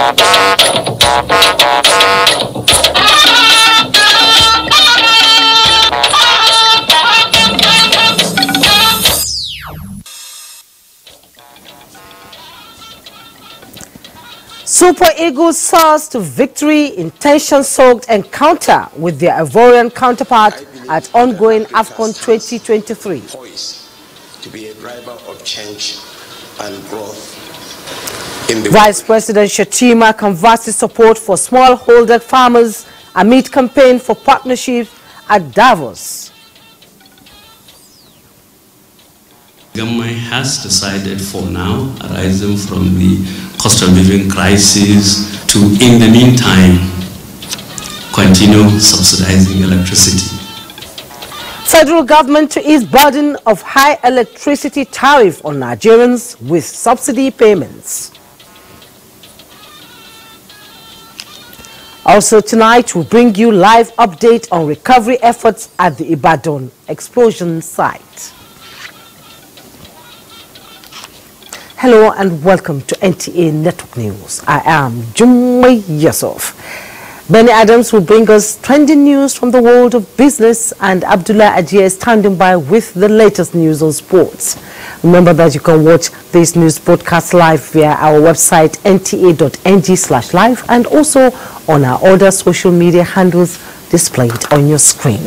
Super Eagles soars to victory in tension-soaked encounter with their Ivorian counterpart at ongoing AFCON 2023. Poised to be a driver of change and growth. Vice President Shettima canvassed his support for smallholder farmers amid campaign for partnership at Davos. The government has decided for now, arising from the cost of living crisis, to, in the meantime, continue subsidizing electricity. Federal government to ease burden of high electricity tariff on Nigerians with subsidy payments. Also tonight, we'll bring you live update on recovery efforts at the Ibadan Explosion site. Hello and welcome to NTA Network News. I am Jummai Yusuf. Benny Adams will bring us trending news from the world of business, and Abdullah Ajia is standing by with the latest news on sports. Remember that you can watch this news broadcast live via our website nta.ng/live and also on our other social media handles displayed on your screen.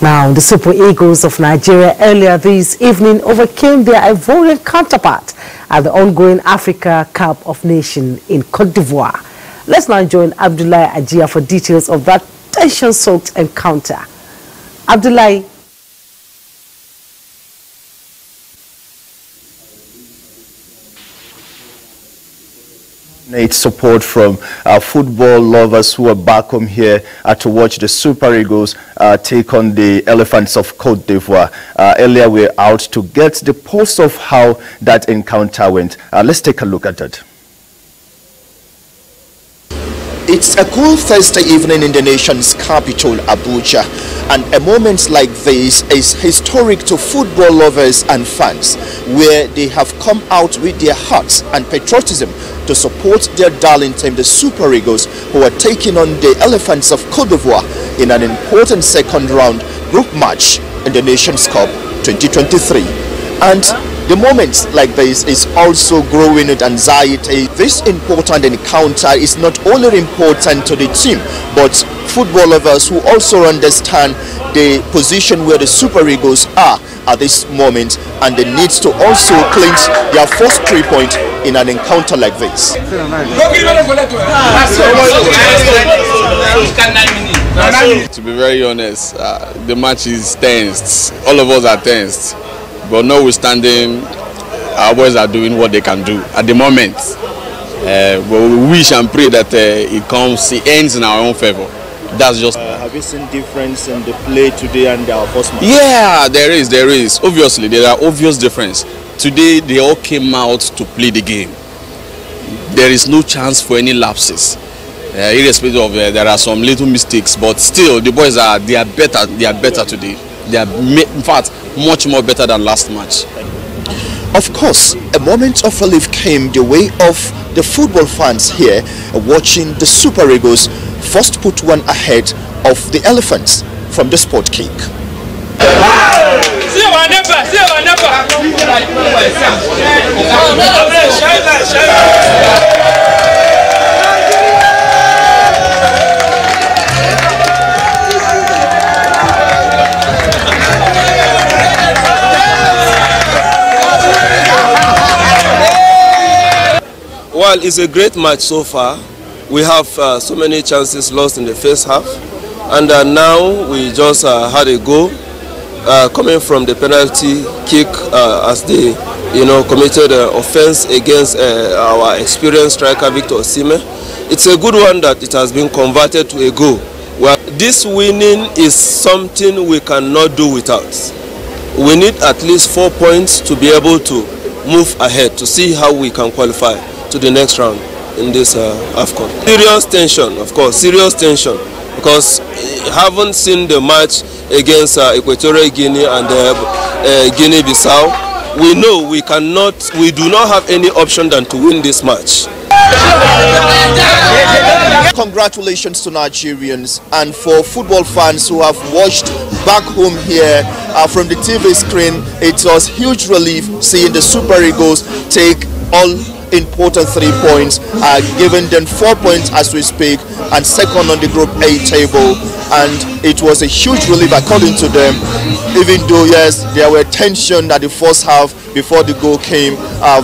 Now, the Super Eagles of Nigeria earlier this evening overcame their Ivorian counterpart at the ongoing Africa Cup of Nations in Cote d'Ivoire. Let's now join Abdullah Ajia for details of that tension-soaked encounter. Abdullah. Support from football lovers who are back home here to watch the Super Eagles take on the Elephants of Cote d'Ivoire. Earlier we were out to get the pulse of how that encounter went. Let's take a look at that. It's a cool Thursday evening in the nation's capital, Abuja, and a moment like this is historic to football lovers and fans, where they have come out with their hearts and patriotism to support their darling team, the Super Eagles, who are taking on the Elephants of Cote d'Ivoire in an important second round group match in the Nations Cup 2023. And the moment like this is also growing with anxiety. This important encounter is not only important to the team, but football lovers who also understand the position where the Super Eagles are at this moment, and they need to also clinch their first 3 points in an encounter like this. To be very honest, the match is tensed. All of us are tensed. But notwithstanding, our boys are doing what they can do at the moment. But we wish and pray that it ends in our own favor. That's just. Have you seen difference in the play today and our first match? Yeah, there is. Obviously, there are obvious difference. Today, they all came out to play the game. There is no chance for any lapses. Irrespective of there are some little mistakes, but still, the boys are better. They are better today. They are, in fact, much more better than last match. Of course, a moment of relief came the way of the football fans here watching the Super Eagles first put one ahead of the Elephants from the sport kick. Well, it's a great match so far. We have so many chances lost in the first half, and now we just had a goal coming from the penalty kick as they, committed offense against our experienced striker Victor Osimhen. It's a good one that it has been converted to a goal. Well, this winning is something we cannot do without. We need at least 4 points to be able to move ahead to see how we can qualify to the next round in this AFCON. Serious tension, of course, serious tension, because haven't seen the match against Equatorial Guinea and Guinea-Bissau. We know we do not have any option than to win this match. Congratulations to Nigerians, and for football fans who have watched back home here from the TV screen, it was huge relief seeing the Super Eagles take all important 3 points, giving them 4 points as we speak, and second on the Group A table. And it was a huge relief according to them, even though yes, there were tension at the first half before the goal came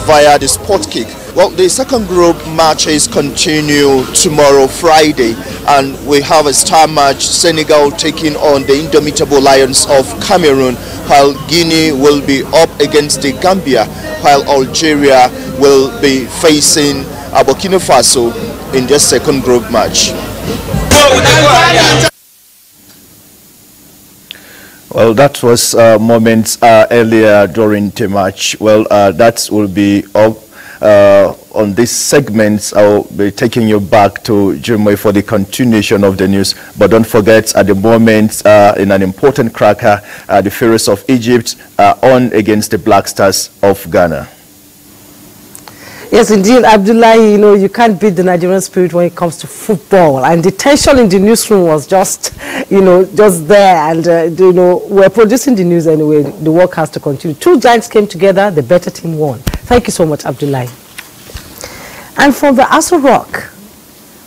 via the spot kick. Well, the second group matches continue tomorrow, Friday, and we have a star match, Senegal taking on the indomitable Lions of Cameroon, while Guinea will be up against the Gambia, while Algeria will be facing Burkina Faso in their second group match. Well, that was moments earlier during the match. Well, that will be up. On this segment, I'll be taking you back to Jimmy for the continuation of the news. But don't forget, at the moment, in an important cracker, the Pharaohs of Egypt are on against the Black Stars of Ghana. Yes, indeed, Abdullahi, you know, you can't beat the Nigerian spirit when it comes to football. And the tension in the newsroom was just, you know, just there. And, you know, we're producing the news anyway. The work has to continue. Two giants came together. The better team won. Thank you so much, Abdullahi. And from the Aso Rock,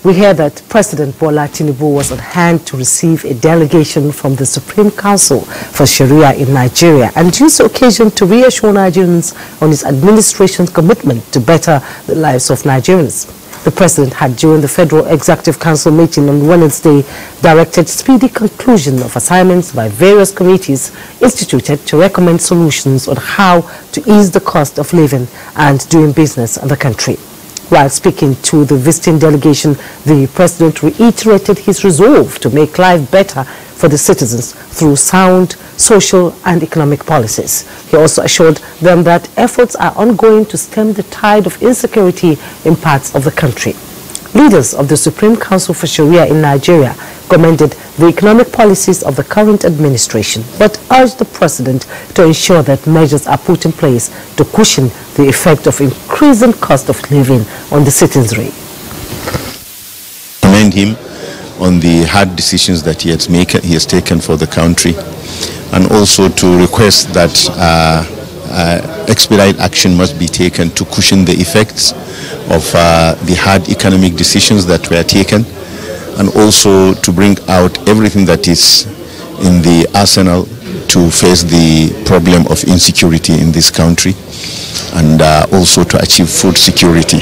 we hear that President Bola Tinubu was on hand to receive a delegation from the Supreme Council for Sharia in Nigeria and used the occasion to reassure Nigerians on his administration's commitment to better the lives of Nigerians. The President had, during the Federal Executive Council meeting on Wednesday, directed speedy conclusion of assignments by various committees instituted to recommend solutions on how to ease the cost of living and doing business in the country. While speaking to the visiting delegation, the President reiterated his resolve to make life better for the citizens through sound social and economic policies. He also assured them that efforts are ongoing to stem the tide of insecurity in parts of the country. Leaders of the Supreme Council for Sharia in Nigeria commended the economic policies of the current administration, but urged the President to ensure that measures are put in place to cushion the effect of increasing cost of living on the citizenry. Commend him on the hard decisions that he has taken for the country, and also to request that expedite action must be taken to cushion the effects of the hard economic decisions that were taken, and also to bring out everything that is in the arsenal to face the problem of insecurity in this country, and also to achieve food security.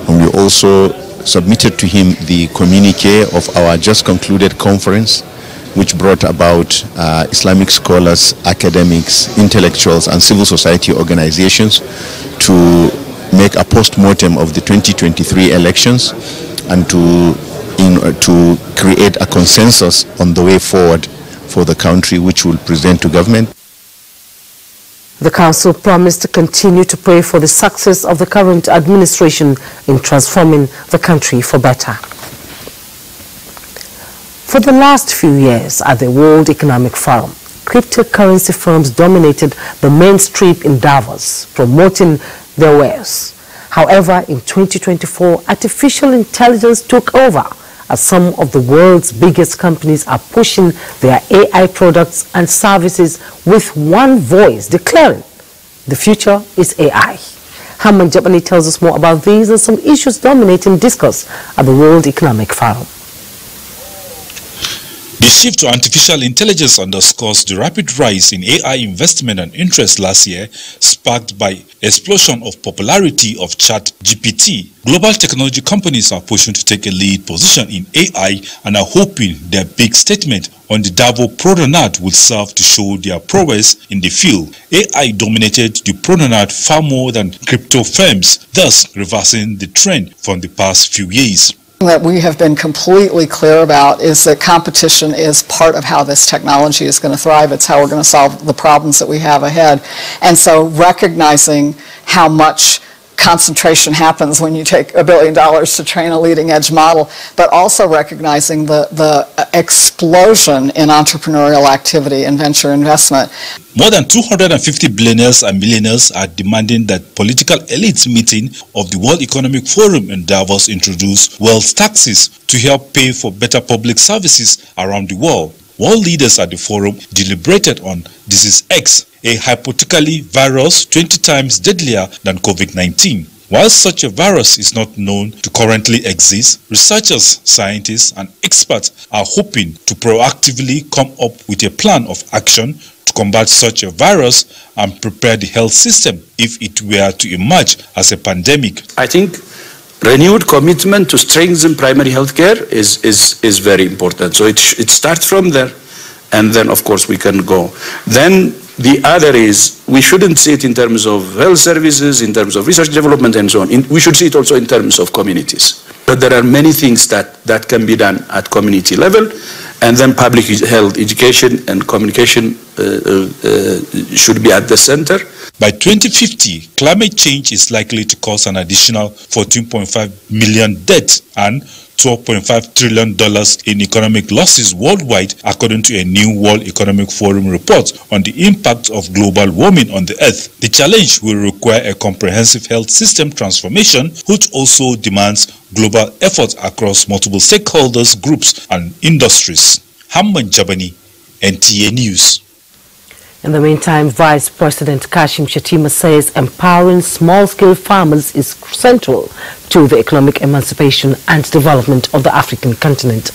And we also submitted to him the communique of our just concluded conference, which brought about Islamic scholars, academics, intellectuals, and civil society organizations to make a post-mortem of the 2023 elections and to create a consensus on the way forward for the country, which will present to government. The Council promised to continue to pray for the success of the current administration in transforming the country for better. For the last few years at the World Economic Forum, cryptocurrency firms dominated the mainstream in Davos, promoting their wares. However, in 2024, artificial intelligence took over as some of the world's biggest companies are pushing their AI products and services with one voice, declaring the future is AI. Haman Jabani tells us more about these and some issues dominating discourse at the World Economic Forum. The shift to artificial intelligence underscores the rapid rise in AI investment and interest last year, sparked by explosion of popularity of ChatGPT. Global technology companies are pushing to take a lead position in AI and are hoping their big statement on the Davos Promenade will serve to show their prowess in the field. AI dominated the Promenade far more than crypto firms, thus reversing the trend from the past few years. That we have been completely clear about is that competition is part of how this technology is going to thrive. It's how we're going to solve the problems that we have ahead. And so recognizing how much concentration happens when you take $1 billion to train a leading edge model, but also recognizing the explosion in entrepreneurial activity and venture investment. More than 250 billionaires and millionaires are demanding that political elites meeting of the World Economic Forum in Davos introduce wealth taxes to help pay for better public services around the world. World leaders at the forum deliberated on disease X, a hypothetically virus 20 times deadlier than COVID-19. While such a virus is not known to currently exist, researchers, scientists, and experts are hoping to proactively come up with a plan of action to combat such a virus and prepare the health system if it were to emerge as a pandemic. I think renewed commitment to strengthen primary health care is very important. So it starts from there, and then of course we can go. Then the other is, we shouldn't see it in terms of health services, in terms of research development and so on. We should see it also in terms of communities. But there are many things that can be done at community level, and then public health education and communication should be at the center. By 2050, climate change is likely to cause an additional 14.5 million deaths and $12.5 trillion in economic losses worldwide, according to a new World Economic Forum report on the impact of global warming on the Earth. The challenge will require a comprehensive health system transformation, which also demands global effort across multiple stakeholders, groups, and industries. Hamman Jabani, NTA News. In the meantime, Vice President Kashim Shettima says empowering small-scale farmers is central to the economic emancipation and development of the African continent.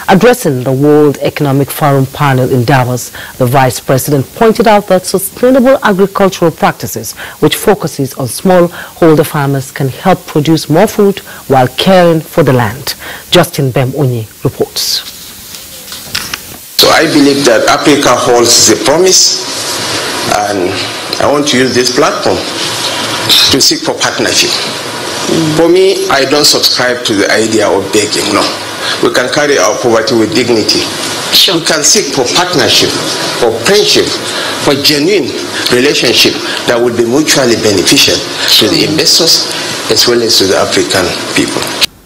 Addressing the World Economic Forum panel in Davos, the Vice President pointed out that sustainable agricultural practices, which focuses on smallholder farmers, can help produce more food while caring for the land. Justin Bem-Onye reports. So I believe that Africa holds the promise, and I want to use this platform to seek for partnership. For me, I don't subscribe to the idea of begging, no. We can carry our poverty with dignity. We can seek for partnership, for friendship, for genuine relationship that would be mutually beneficial to the investors as well as to the African people.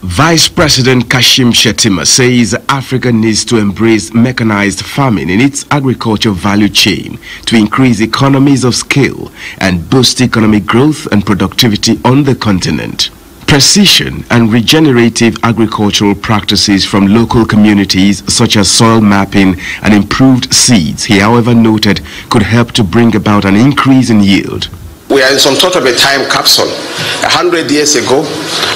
Vice President Kashim Shettima says Africa needs to embrace mechanized farming in its agriculture value chain to increase economies of scale and boost economic growth and productivity on the continent. Precision and regenerative agricultural practices from local communities such as soil mapping and improved seeds, he however noted, could help to bring about an increase in yield. We are in some sort of a time capsule. 100 years ago,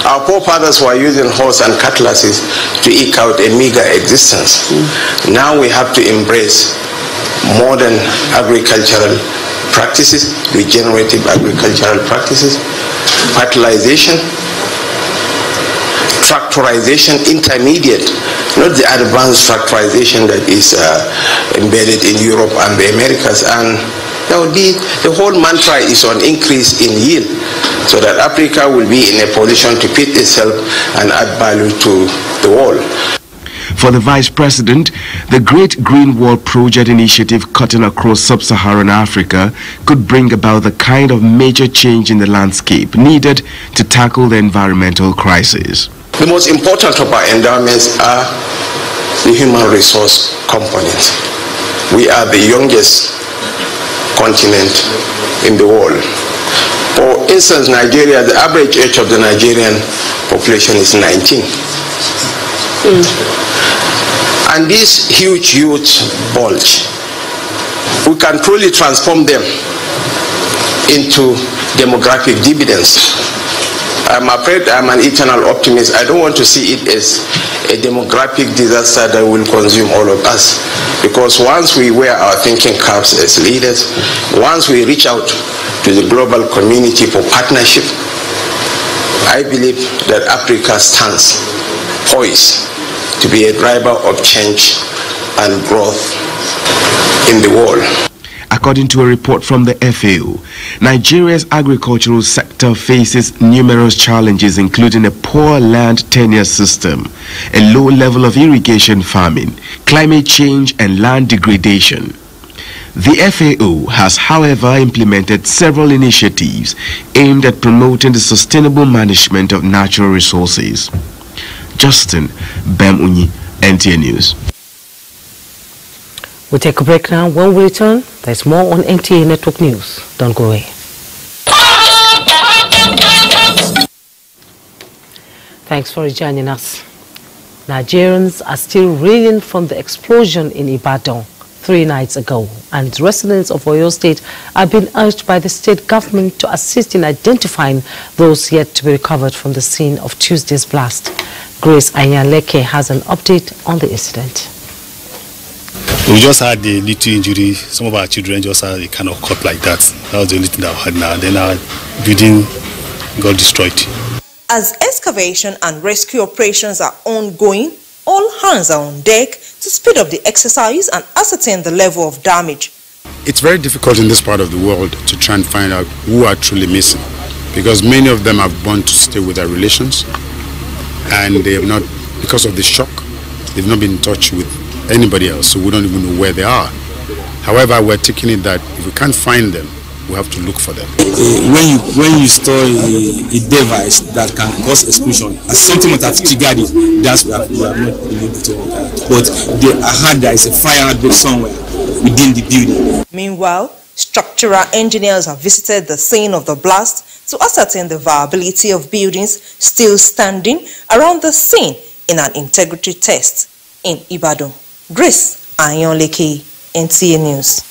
our forefathers were using horse and cutlasses to eke out a meager existence. Now we have to embrace modern agricultural practices, regenerative agricultural practices, fertilization, tractorization, intermediate, not the advanced tractorization that is embedded in Europe and the Americas. And the whole mantra is on increase in yield, so that Africa will be in a position to feed itself and add value to the world. For the Vice President, the Great Green Wall Project initiative cutting across sub-Saharan Africa could bring about the kind of major change in the landscape needed to tackle the environmental crisis. The most important of our endowments are the human resource component. We are the youngest continent in the world. For instance, Nigeria, the average age of the Nigerian population is 19. And this huge youth bulge, we can truly transform them into demographic dividends. I'm afraid I'm an eternal optimist. I don't want to see it as a demographic disaster that will consume all of us. Because once we wear our thinking caps as leaders, once we reach out to the global community for partnership, I believe that Africa stands poised to be a driver of change and growth in the world. According to a report from the FAO, Nigeria's agricultural sector faces numerous challenges, including a poor land tenure system, a low level of irrigation farming, climate change, and land degradation. The FAO has, however, implemented several initiatives aimed at promoting the sustainable management of natural resources. Justin Bemunyi, NTA News. We'll take a break now. When we return, there's more on NTA Network News. Don't go away. Thanks for joining us. Nigerians are still reeling from the explosion in Ibadan 3 nights ago, and residents of Oyo State are being urged by the state government to assist in identifying those yet to be recovered from the scene of Tuesday's blast. Grace Ayanleke has an update on the incident. We just had a little injury. Some of our children just had a kind of cut like that. That was the only thing that we had now. Then our building got destroyed. As excavation and rescue operations are ongoing, all hands are on deck to speed up the exercise and ascertain the level of damage. It's very difficult in this part of the world to try and find out who are truly missing, because many of them have gone to stay with their relations, and they have not, because of the shock, they've not been in touch with anybody else, so we don't even know where they are. However, we're taking it that if we can't find them, we have to look for them. When you store a device that can cause explosion, as something that has triggered it, that's what we are not able to. But I heard there is a fire outbreak somewhere within the building. Meanwhile, structural engineers have visited the scene of the blast to ascertain the viability of buildings still standing around the scene in an integrity test in Ibadan. Grace Ayonleke, NTA News.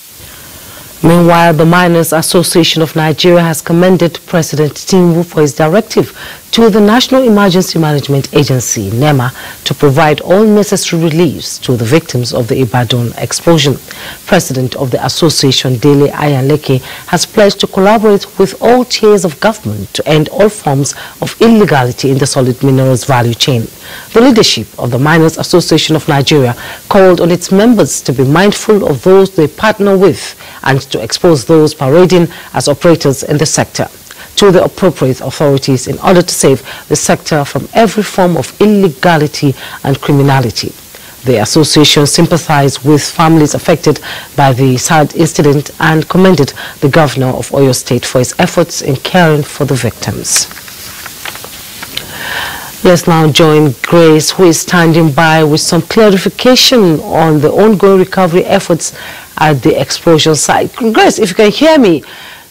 Meanwhile, the Miners Association of Nigeria has commended President Tinubu for his directive to the National Emergency Management Agency, NEMA, to provide all necessary reliefs to the victims of the Ibadan explosion. President of the association, Dele Ayanleke, has pledged to collaborate with all tiers of government to end all forms of illegality in the solid minerals value chain. The leadership of the Miners Association of Nigeria called on its members to be mindful of those they partner with and to expose those parading as operators in the sector to the appropriate authorities in order to save the sector from every form of illegality and criminality. The association sympathized with families affected by the sad incident and commended the governor of Oyo State for his efforts in caring for the victims. Let's now join Grace, who is standing by with some clarification on the ongoing recovery efforts at the explosion site. Grace, if you can hear me.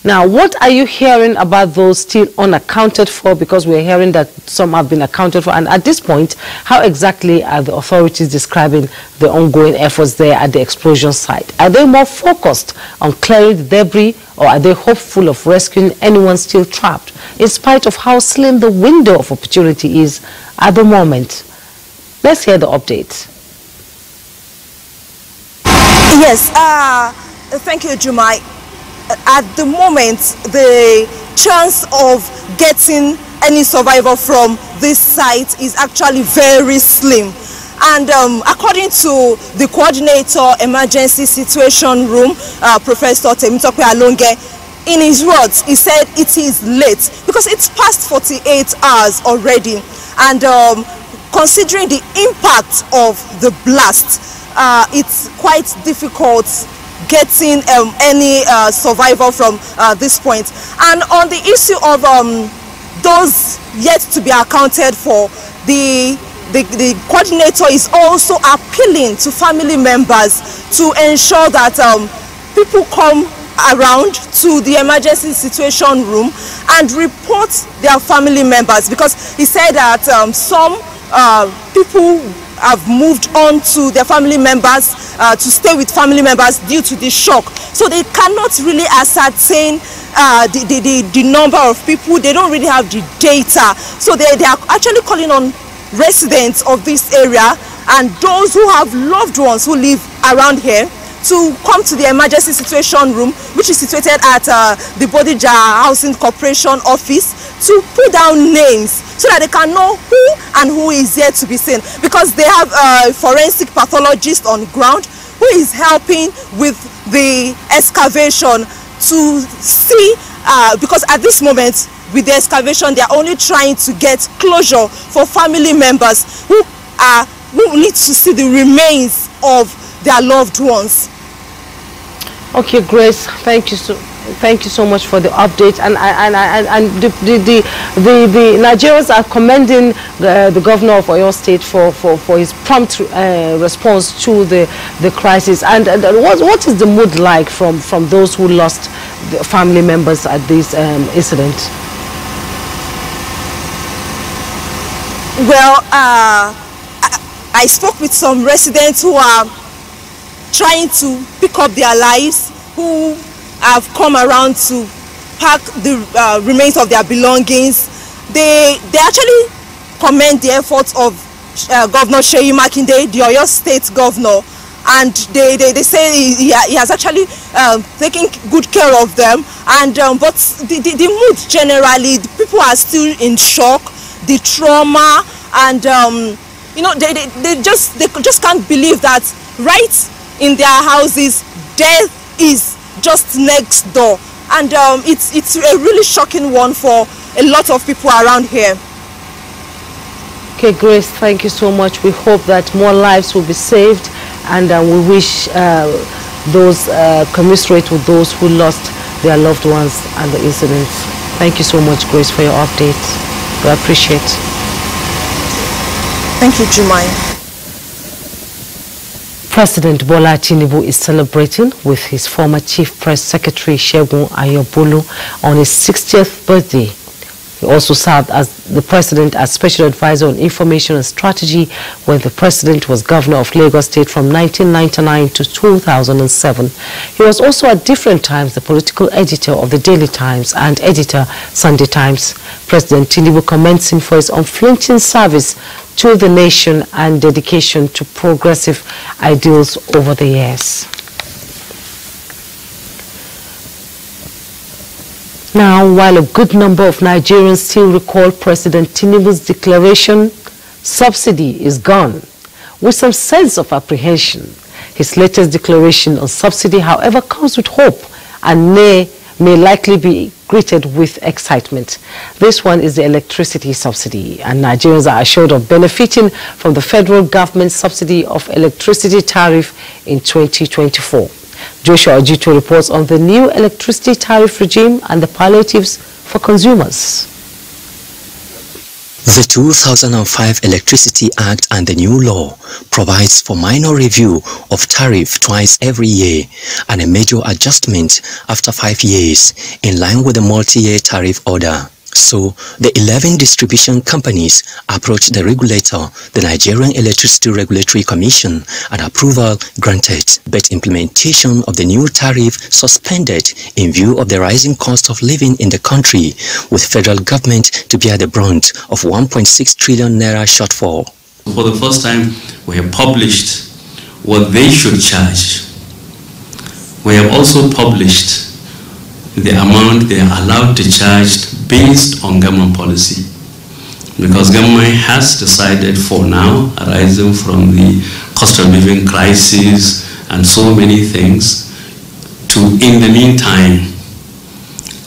Now, what are you hearing about those still unaccounted for? Because we're hearing that some have been accounted for. And at this point, how exactly are the authorities describing the ongoing efforts there at the explosion site? Are they more focused on clearing the debris, or are they hopeful of rescuing anyone still trapped, in spite of how slim the window of opportunity is at the moment? Let's hear the update. Yes, thank you, Jumai. At the moment, the chance of getting any survivor from this site is actually very slim. And according to the coordinator, emergency situation room, Professor Temitope Alonge, in his words, he said it is late because it's past 48 hours already. And considering the impact of the blast, it's quite difficult getting any survivor from this point. And on the issue of those yet to be accounted for, the coordinator is also appealing to family members to ensure that people come around to the emergency situation room and report their family members, because he said that some people have moved on to their family members to stay with family members due to the shock. So they cannot really ascertain the number of people. They don't really have the data. So they are actually calling on residents of this area and those who have loved ones who live around here to come to the emergency situation room, which is situated at the Bodija Housing Corporation office, to put down names so that they can know who and who is yet to be seen, because they have a forensic pathologist on ground who is helping with the excavation to see, because at this moment with the excavation they are only trying to get closure for family members who need to see the remains of their loved ones. Okay, Grace, thank you so much for the update. And the Nigerians are commending the governor of Oyo State for his prompt response to the crisis. And what is the mood like from those who lost the family members at this incident? Well, I spoke with some residents who are trying to pick up their lives, who have come around to pack the remains of their belongings. They actually commend the efforts of Governor Shettima, the Oyo State governor, and they say he has actually taken good care of them. And but the mood generally, the people are still in shock, the trauma, and you know, they just can't believe that right in their houses death is just next door. And it's a really shocking one for a lot of people around here. Okay, Grace, thank you so much. We hope that more lives will be saved, and we wish those commiserate with those who lost their loved ones and the incidents. Thank you so much, Grace, for your updates. We appreciate it. Thank you, Jumai. President Bola Tinubu is celebrating with his former Chief Press Secretary Segun Ayobolu on his 60th birthday. He also served as the president as Special Advisor on Information and Strategy when the president was governor of Lagos State from 1999 to 2007. He was also at different times the political editor of the Daily Times and editor Sunday Times. President Tinubu commends him for his unflinching service to the nation and dedication to progressive ideals over the years. Now, while a good number of Nigerians still recall President Tinubu's declaration, subsidy is gone, with some sense of apprehension. His latest declaration on subsidy, however, comes with hope and may likely be greeted with excitement. This one is the electricity subsidy, and Nigerians are assured of benefiting from the federal government subsidy of electricity tariff in 2024. Joshua Ojito reports on the new electricity tariff regime and the palliatives for consumers. The 2005 Electricity Act and the new law provides for minor review of tariff twice every year and a major adjustment after 5 years in line with the multi-year tariff order. So, the 11 distribution companies approached the regulator, the Nigerian Electricity Regulatory Commission, and approval granted, but implementation of the new tariff suspended in view of the rising cost of living in the country, with federal government to bear the brunt of 1.6 trillion naira shortfall. For the first time, we have published what they should charge. We have also published the amount they are allowed to charge based on government policy. Because government has decided for now, arising from the cost of living crisis and so many things, to, in the meantime,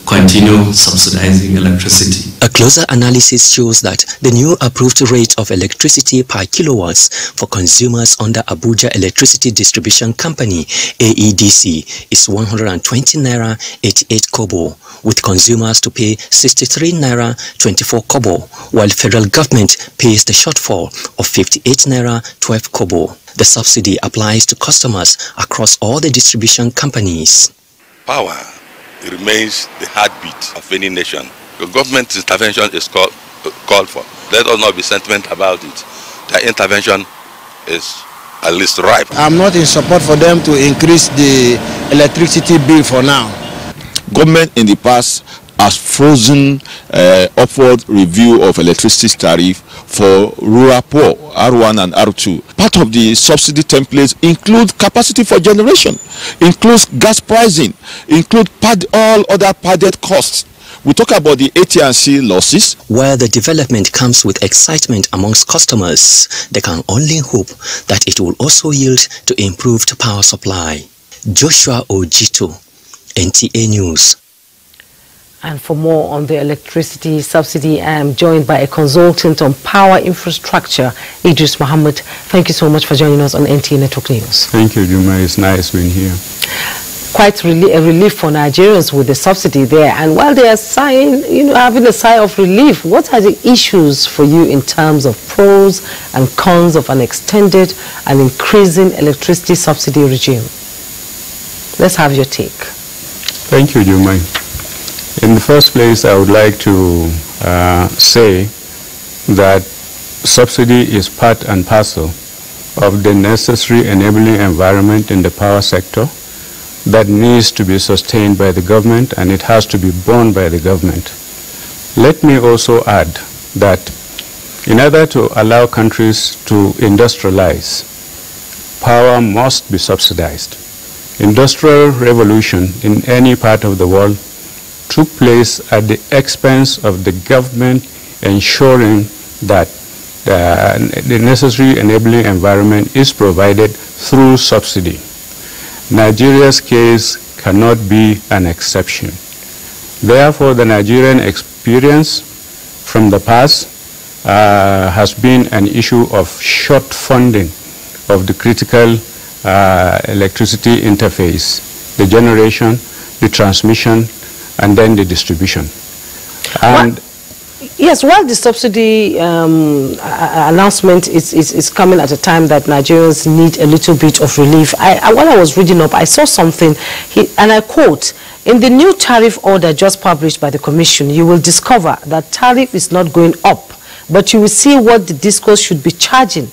continue subsidizing electricity. A closer analysis shows that the new approved rate of electricity per kilowatts for consumers under Abuja Electricity Distribution Company, AEDC, is 120 naira 88 kobo, with consumers to pay 63 naira 24 kobo, while federal government pays the shortfall of 58 naira 12 kobo. The subsidy applies to customers across all the distribution companies. Power remains the heartbeat of any nation. The government intervention is called for. Let us not be sentimental about it. The intervention is at least ripe. I'm not in support for them to increase the electricity bill for now. Government in the past has frozen upward review of electricity tariff for rural poor, R1 and R2. Part of the subsidy templates include capacity for generation, includes gas pricing, include all other padded costs. We talk about the AT&C losses. While the development comes with excitement amongst customers, they can only hope that it will also yield to improved power supply. Joshua Ojito, NTA News. And for more on the electricity subsidy, I am joined by a consultant on power infrastructure, Idis Muhammad. Thank you so much for joining us on NTA Network News. Thank you, Juma. It's nice being here. quite a relief for Nigerians with the subsidy there. And while they are sighing, having a sigh of relief, what are the issues for you in terms of pros and cons of an extended and increasing electricity subsidy regime? Let's have your take. Thank you, Jumai. In the first place, I would like to say that subsidy is part and parcel of the necessary enabling environment in the power sector that needs to be sustained by the government, and it has to be borne by the government. Let me also add that in order to allow countries to industrialize, power must be subsidized. Industrial revolution in any part of the world took place at the expense of the government ensuring that the necessary enabling environment is provided through subsidy. Nigeria's case cannot be an exception. Therefore, the Nigerian experience from the past has been an issue of short funding of the critical electricity interface, the generation, the transmission, and then the distribution. And yes, while the subsidy announcement is coming at a time that Nigerians need a little bit of relief, while I was reading up, I saw something, and I quote, "In the new tariff order just published by the Commission, you will discover that tariff is not going up, but you will see what the discos should be charging."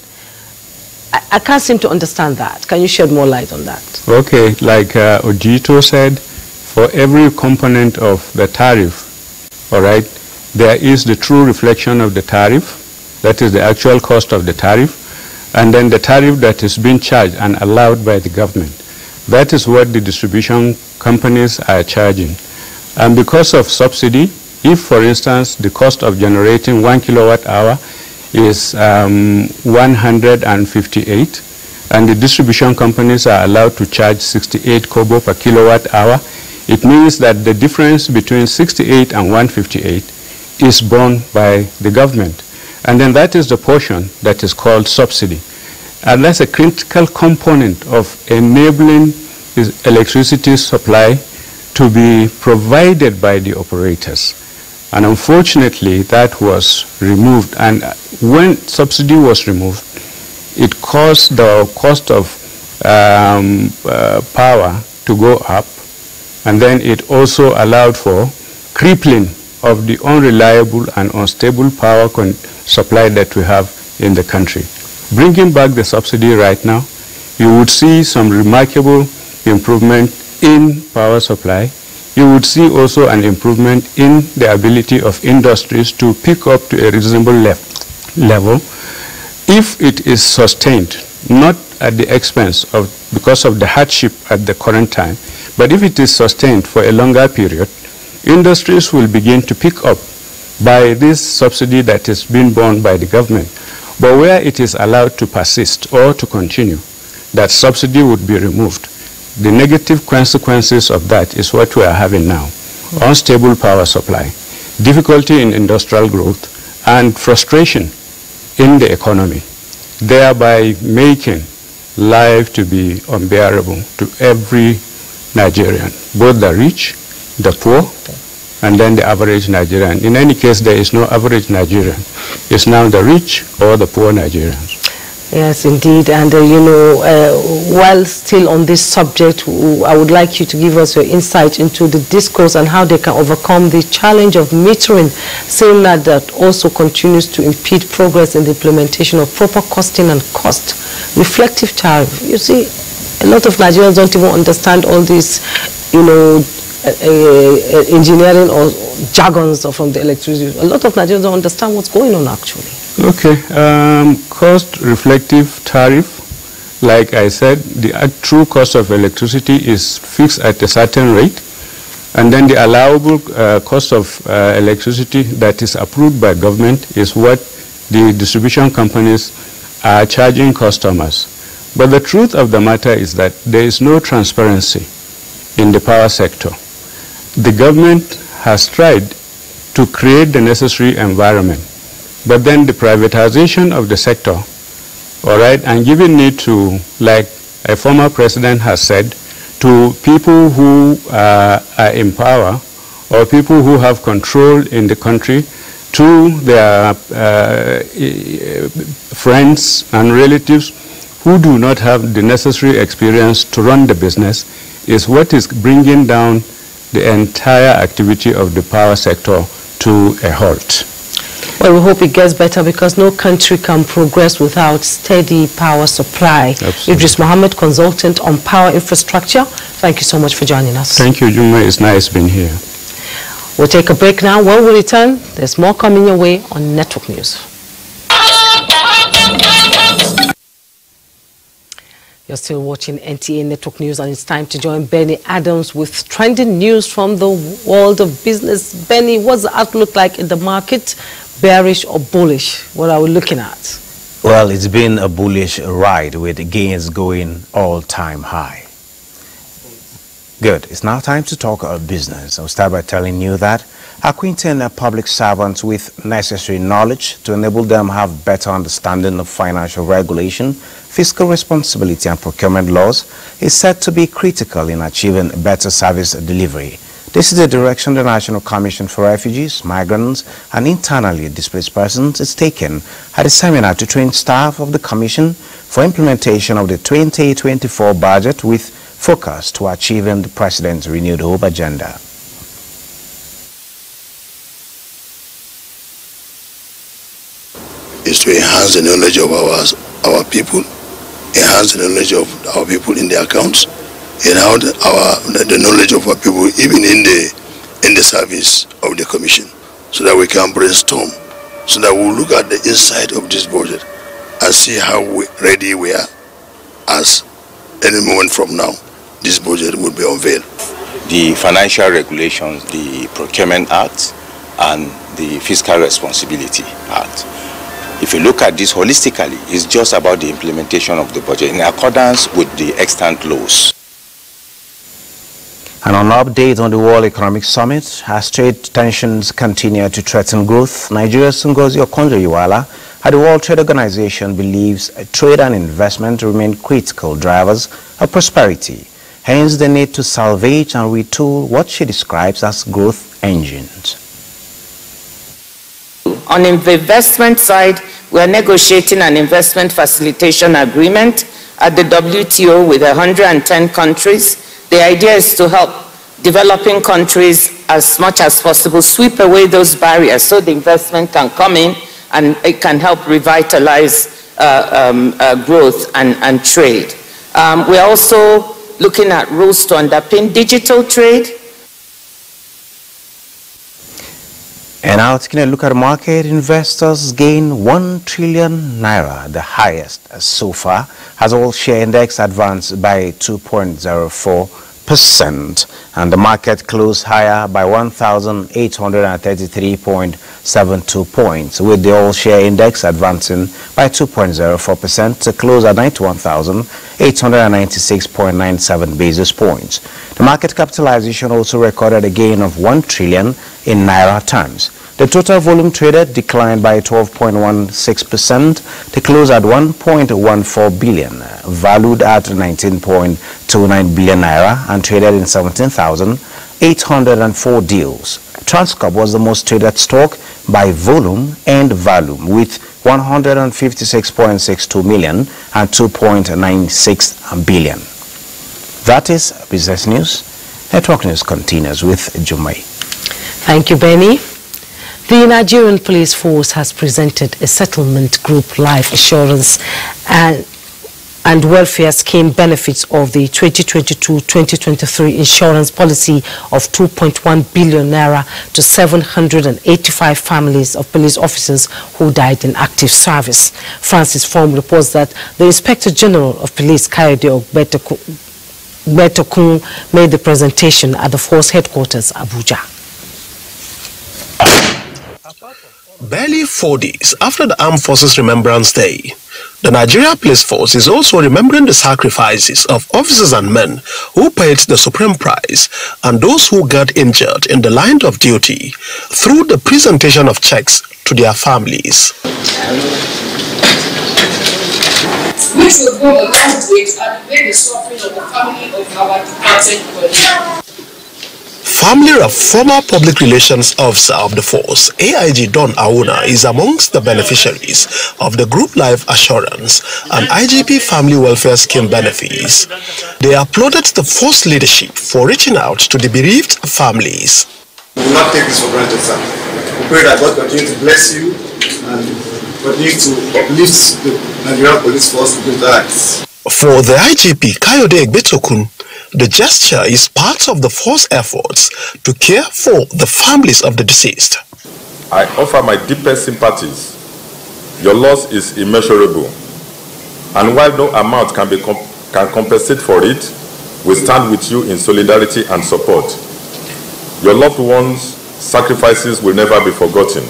I can't seem to understand that. Can you shed more light on that? Okay, like Ojito said, for every component of the tariff, all right, there is the true reflection of the tariff, that is the actual cost of the tariff, and then the tariff that is being charged and allowed by the government. That is what the distribution companies are charging. And because of subsidy, if, for instance, the cost of generating 1 kilowatt hour is 158, and the distribution companies are allowed to charge 68 kobo per kilowatt hour, it means that the difference between 68 and 158 is borne by the government. And then that is the portion that is called subsidy. And that's a critical component of enabling the electricity supply to be provided by the operators. And unfortunately, that was removed. And when subsidy was removed, it caused the cost of power to go up. And then it also allowed for crippling of the unreliable and unstable power supply that we have in the country. Bringing back the subsidy right now, you would see some remarkable improvement in power supply. You would see also an improvement in the ability of industries to pick up to a reasonable level if it is sustained, not at the expense of, because of the hardship at the current time, but if it is sustained for a longer period, industries will begin to pick up by this subsidy that is being borne by the government. But where it is allowed to persist or to continue, that subsidy would be removed. The negative consequences of that is what we are having now. Unstable power supply, difficulty in industrial growth, and frustration in the economy, thereby making life to be unbearable to every Nigerian, both the rich, the poor, and then the average Nigerian. In any case, there is no average Nigerian. It's now the rich or the poor Nigerians. Yes, indeed. And, while still on this subject, I would like you to give us your insight into the discourse and how they can overcome the challenge of metering, saying that also continues to impede progress in the implementation of proper costing and cost-reflective tariff. You see, a lot of Nigerians don't even understand all these, engineering or jargons from the electricity. A lot of Nigerians don't understand what's going on actually. Okay, cost reflective tariff, like I said, the true cost of electricity is fixed at a certain rate, and then the allowable cost of electricity that is approved by government is what the distribution companies are charging customers. But the truth of the matter is that there is no transparency in the power sector. The government has tried to create the necessary environment, but then the privatization of the sector, all right, and giving it to, like a former president has said, to people who are in power or people who have control in the country, to their friends and relatives who do not have the necessary experience to run the business, is what is bringing down the entire activity of the power sector to a halt. Well, we hope it gets better, because no country can progress without steady power supply. Absolutely. Idis Muhammad, consultant on power infrastructure, thank you so much for joining us. Thank you, Juma. It's nice being here. We'll take a break now. When we return, there's more coming your way on Network News. You're still watching NTA Network News, and it's time to join Benny Adams with trending news from the world of business. Benny, what's the outlook like in the market? Bearish or bullish? What are we looking at? Well, it's been a bullish ride with gains going all-time high. Good. It's now time to talk about business. I'll start by telling you that acquainting public servants with necessary knowledge to enable them have better understanding of financial regulation, fiscal responsibility and procurement laws is said to be critical in achieving better service delivery. This is the direction the National Commission for Refugees, Migrants and Internally Displaced Persons is taking at a seminar to train staff of the Commission for implementation of the 2024 budget with focus to achieving the President's renewed hope agenda. Is to enhance the knowledge of our people, enhance the knowledge of our people in the accounts, enhance the knowledge of our people even in the service of the Commission, so that we can brainstorm, so that we'll look at the inside of this budget and see how ready we are. As any moment from now, this budget will be unveiled. The Financial Regulations, the Procurement Act, and the Fiscal Responsibility Act. If you look at this holistically, it's just about the implementation of the budget in accordance with the extant laws. And on an update on the World Economic Summit, as trade tensions continue to threaten growth, Nigeria's Ngozi Okonjo-Iweala at the World Trade Organization believes trade and investment remain critical drivers of prosperity. Hence, the need to salvage and retool what she describes as growth engines. On the investment side, we are negotiating an investment facilitation agreement at the WTO with 110 countries. The idea is to help developing countries as much as possible sweep away those barriers so the investment can come in and it can help revitalize growth and trade. We're also looking at rules to underpin digital trade. And now taking a look at the market, investors gain 1 trillion naira, the highest so far, as all share index advanced by 2.04%, and the market closed higher by 1,833.72 points, with the all share index advancing by 2.04% to close at 91,896.97 basis points. The market capitalization also recorded a gain of 1 trillion in naira terms. The total volume traded declined by 12.16% to close at 1.14 billion, valued at 19.29 billion naira, and traded in 17,804 deals. Transcorp was the most traded stock by volume and volume, with 156.62 million and 2.96 billion. That is business news. Network News continues with Jumai. Thank you, Benny. The Nigerian police force has presented a settlement group life assurance and welfare scheme benefits of the 2022-2023 insurance policy of 2.1 billion naira to 785 families of police officers who died in active service. Francis Form reports that the Inspector General of Police, Kayode Betokun, made the presentation at the force headquarters, Abuja. Barely 4 days after the Armed Forces Remembrance Day, the Nigeria Police Force is also remembering the sacrifices of officers and men who paid the supreme price and those who got injured in the line of duty through the presentation of checks to their families. which will go a long way to alleviate the suffering of the family of our departed colleague. Family of former public relations officer of the force, AIG Don Auna, is amongst the beneficiaries of the Group Life Assurance and IGP Family Welfare Scheme benefits. They applauded the force leadership for reaching out to the bereaved families. We will not take this for granted, sir. We pray that God continue to bless you and continue to uplift the Nigerian police force to greater heights. For the IGP, Kayode Egbetokun, the gesture is part of the force efforts to care for the families of the deceased. I offer my deepest sympathies. Your loss is immeasurable, and while no amount can compensate for it, we stand with you in solidarity and support. Your loved ones' sacrifices will never be forgotten.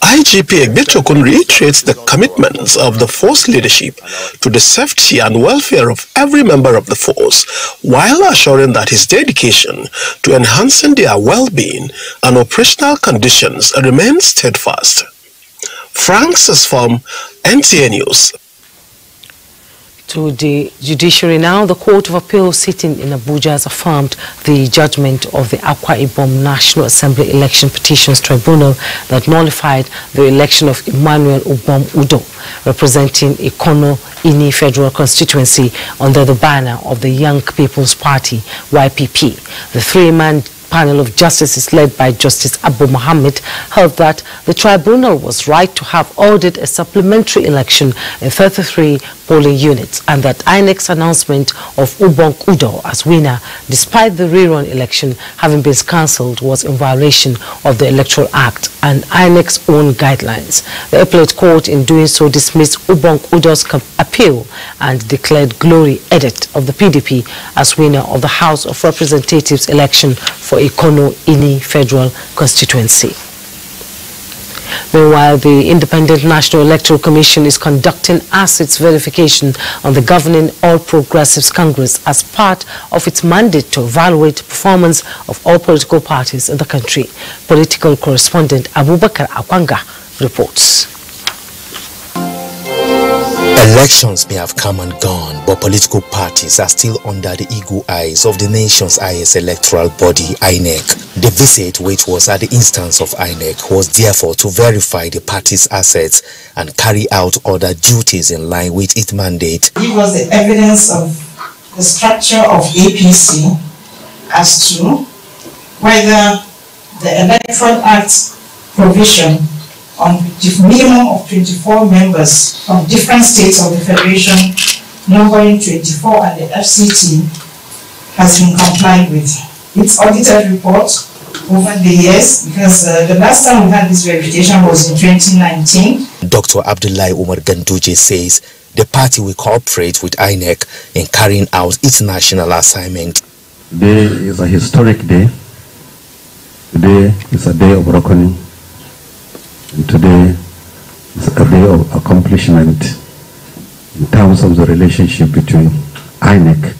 IGP Egbetokun reiterates the commitments of the force leadership to the safety and welfare of every member of the force, while assuring that his dedication to enhancing their well-being and operational conditions remains steadfast. Francis from NTA News. To the judiciary now, the Court of Appeal sitting in Abuja has affirmed the judgment of the Akwa Ibom National Assembly Election Petitions Tribunal that nullified the election of Emmanuel Ubom Udo, representing Ikono Ini Federal Constituency under the banner of the Young People's Party, YPP. The three-man panel of justices led by Justice Abu Muhammad held that the tribunal was right to have ordered a supplementary election in 33 polling units, and that INEC's announcement of Ubong Udo as winner, despite the rerun election having been cancelled, was in violation of the Electoral Act and INEC's own guidelines. The appellate court in doing so dismissed Ubong Udo's appeal and declared Glory Edet of the PDP as winner of the House of Representatives election for Ikono Ini Federal Constituency. Meanwhile, the Independent National Electoral Commission is conducting assets verification on the governing All Progressives Congress as part of its mandate to evaluate the performance of all political parties in the country. Political correspondent Abubakar Akwanga reports. Elections may have come and gone, but political parties are still under the eagle eyes of the nation's highest electoral body, INEC. The visit, which was at the instance of INEC, was therefore to verify the party's assets and carry out other duties in line with its mandate. Give us the evidence of the structure of APC as to whether the Electoral Act provision on the minimum of 24 members from different states of the Federation, numbering 24, and the FCT has been complied with. Its audited report over the years, because the last time we had this verification was in 2019. Dr. Abdullahi Umar Ganduje says the party will cooperate with INEC in carrying out its national assignment. Today is a historic day. Today is a day of reckoning. And today is a day of accomplishment in terms of the relationship between INEC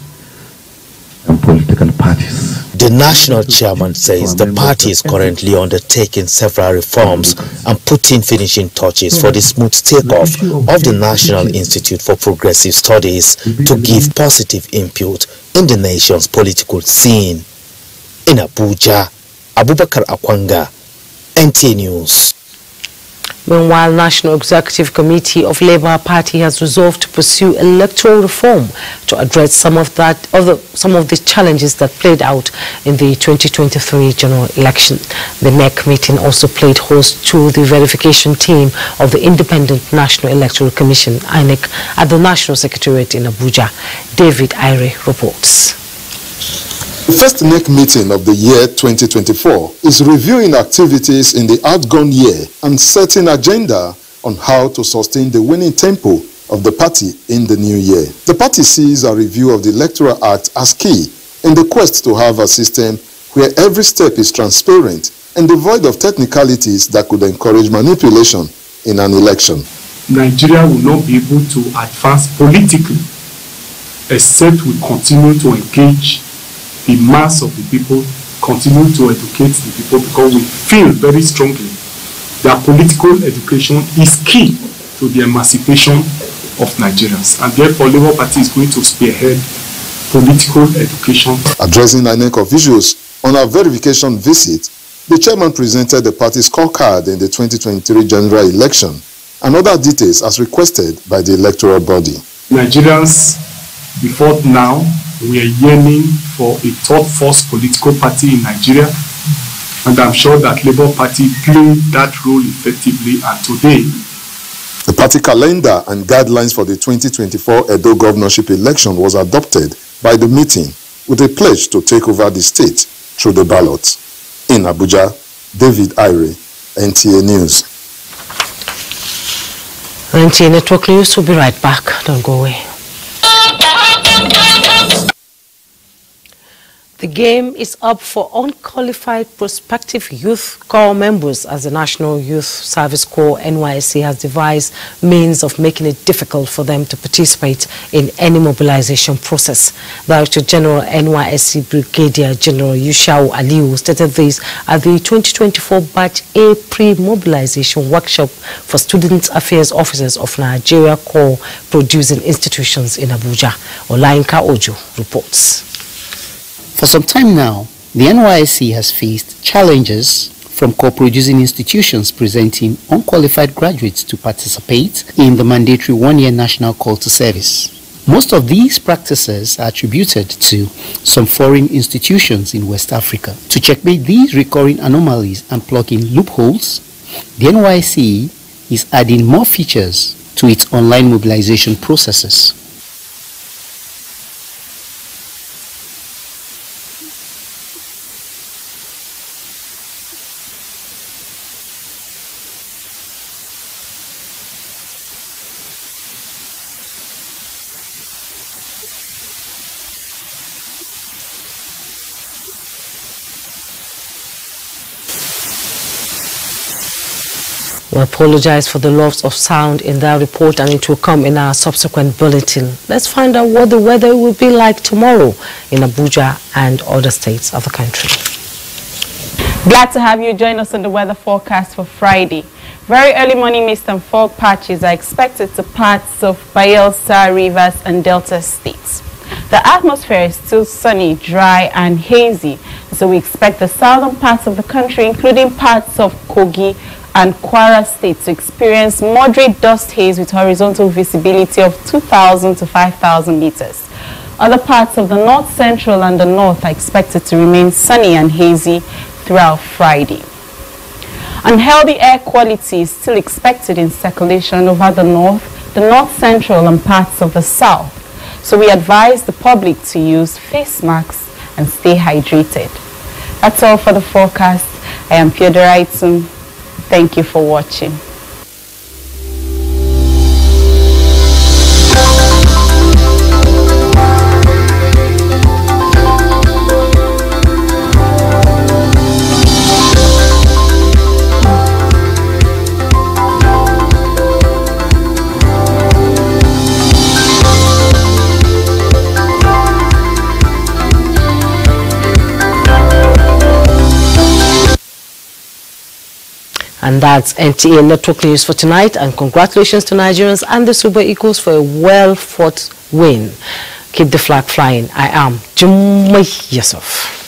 and political parties. The national chairman says the party is currently undertaking several reforms and putting finishing touches for the smooth takeoff of the National Institute for Progressive Studies to give positive input in the nation's political scene. In Abuja, Abubakar Akwanga, NTA News. Meanwhile, National Executive Committee of Labour Party has resolved to pursue electoral reform to address some of the challenges that played out in the 2023 general election. The NEC meeting also played host to the verification team of the Independent National Electoral Commission, INEC, at the National Secretariat in Abuja. David Ire reports. The first NEC meeting of the year 2024 is reviewing activities in the outgone year and setting agenda on how to sustain the winning tempo of the party in the new year. The party sees a review of the Electoral Act as key in the quest to have a system where every step is transparent and devoid of technicalities that could encourage manipulation in an election. Nigeria will not be able to advance politically except we continue to engage the mass of the people, continue to educate the people, because we feel very strongly that political education is key to the emancipation of Nigerians. And therefore, Labour Party is going to spearhead political education. Addressing INEC officials on a verification visit, the chairman presented the party's scorecard in the 2023 general election and other details as requested by the electoral body. Nigerians, before now, we are yearning for a third force political party in Nigeria, and I'm sure that Labour Party played that role effectively, and today the party calendar and guidelines for the 2024 Edo governorship election was adopted by the meeting with a pledge to take over the state through the ballot. In Abuja, David Ire, NTA News. NTA Network News will be right back. Don't go away. The game is up for unqualified prospective youth corps members as the National Youth Service Corps NYSC has devised means of making it difficult for them to participate in any mobilization process. Director General NYSC Brigadier General Yushau Aliu stated this at the 2024 Batch A pre-mobilization workshop for Student Affairs Officers of Nigeria Corps producing institutions in Abuja. Olainka Ojo reports. For some time now, the NYSC has faced challenges from corps-producing institutions presenting unqualified graduates to participate in the mandatory one-year national call to service. Most of these practices are attributed to some foreign institutions in West Africa. To checkmate these recurring anomalies and plug in loopholes, the NYSC is adding more features to its online mobilization processes. We apologize for the loss of sound in that report, and it will come in our subsequent bulletin. Let's find out what the weather will be like tomorrow in Abuja and other states of the country. Glad to have you join us on the weather forecast for Friday. Very early morning mist and fog patches are expected to parts of Bayelsa, Rivers and Delta states. The atmosphere is still sunny, dry and hazy, so we expect the southern parts of the country, including parts of Kogi and Kwara states, to experience moderate dust haze with horizontal visibility of 2,000 to 5,000 meters. Other parts of the north central and the north are expected to remain sunny and hazy throughout Friday. Unhealthy air quality is still expected in circulation over the north central and parts of the south. So we advise the public to use face masks and stay hydrated. That's all for the forecast. I am Piedra Itum. Thank you for watching. And that's NTA Network News for tonight. And congratulations to Nigerians and the Super Eagles for a well-fought win. Keep the flag flying. I am Jummai Yusuf.